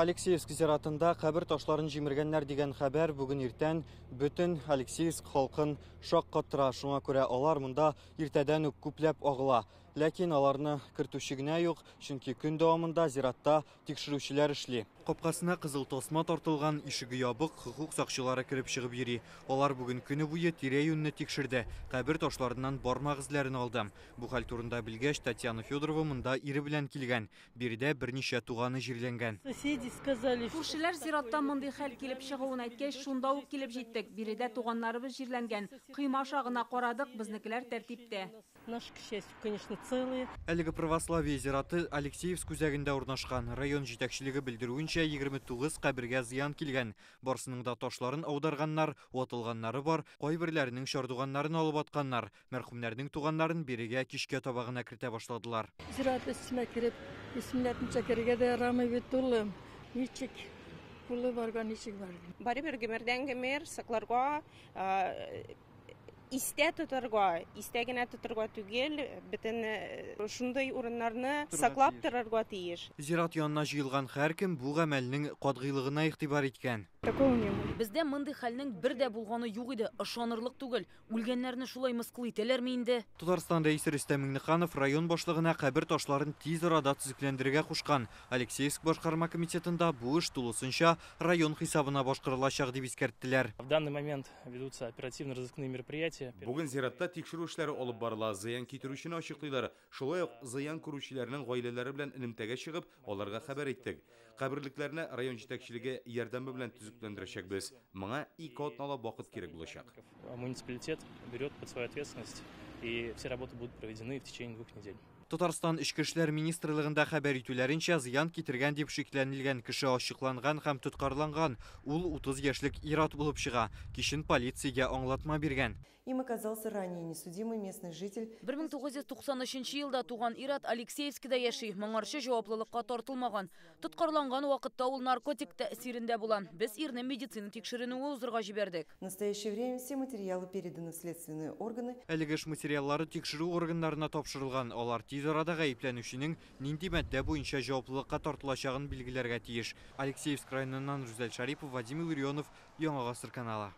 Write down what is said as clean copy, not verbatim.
Алексеевск зиратында кабір ташларын җимергәннәр дигән хәбәр бүген иртән бөтен Алексеевск халкын шок каттыра. Шуңа күрә алар монда иртәдән үк күпләп агыла. Ләкин аларны кертүче генә юк, чөнки көн дәвамында зиратта тикшерүчеләр эшли. Капкасына кызыл тасма тартылган, ишеге ябык, хукук сакчылары кирип чыгып йөри. Алар бүген көне буе тирә-юньне тикшерде. Кабер ташларыннан бармак эзләрен алды. Бу хәл турында белгәч, Татьяна Федорова монда ире белән килгән. Биредә берничә туганы җирләнгән. Күршеләр зиратта мондый хәл килеп чыгуын әйткәч, шунда ук килеп җиттек. Биредә туганнарыбыз җирләнгән. Кыйма шагына карадык, безнекеләр тәртиптә. Әлеге православие зираты Алексеевск үзәгендә урнашкан. Район җитәкчелеге белдерүенчә 29 кабергә зыян килгән. Барсының да ташларын аударганнар, ватылганнары бар, кайберләренең чардуганнарын алып атканнар. Мәрхүмнәрнең туганнарын бирегә кичкә табагына кертә башладылар. Зират исемә кереп, исемләрне чәкәргә дә ярамый бит улым. Ничек пулы барган ничек бар. Барыбер гемердән гемер сакларга истә тотарга, истә генә тотарга түгел, бөтен шундый урыннарны саклап торырга тиеш. Зират янына җыелган һәркем бу гамәлнең катгыйлыгына игътибар иткән. Бездә мондый хәлнең бер дә булганы юк иде, ышанырлык түгел. Үлгәннәрне шулай мыскыл итәләрме инде? Татарстан рәисе Рөстәм Миңнеханов район башлыгына кабер ташларын тиз арада төзекләндерергә кушкан. Алексеевск башкарма комитетында бу эш тулысынча район хисабына башкарылачак дип искәрттеләр. В данный момент ведутся оперативно-розыскные мероприятия. Бүген зиратта тикшерү эшләре алып барыла, зыян китерүчене ачыклыйлар. Шулай ук зыян күрүчеләрнең гаиләләре белән элемтәгә чыгып, аларга хәбәр иттек. Каберлекләрне район җитәкчелеге ярдәме белән төзекләндерәчәкбез. Моңа 2 атналы вакыт кирәк булачак. Муниципалитет берет под свою ответственность, и все работы будут проведены в течение 2 недель. Татарстан Ичке эшләр министрлыгында хәбәр итүләренчә, зыян китергән дип шикләнелгән кеше ачыкланган һәм тоткарланган. Ул 30 яшьлек ир-ат булып чыга. Кичен полициягә аңлатма биргән. Им оказался ранее несудимый местный житель. 1993 елда туган ир-ат Алексеевскида яши, моңарчы җаваплылыкка тартылмаган. Тоткарланган вакытта ул наркотик тәэсирендә була. Без ирне медицина тикшеренүе узырга җибәрдек. В настоящее время все материалы переданы в следственные органы. Әлеге эш материаллары тикшерү органнарына тапшырылган. Алар тиз арада гаепләнүченең нинди матдә буенча җаваплылыкка тартылачагын билгеләргә тиеш. Алексеевск районыннан Рүзәл Шарипов, Вадим Илларионов, Яңа Гасыр каналы.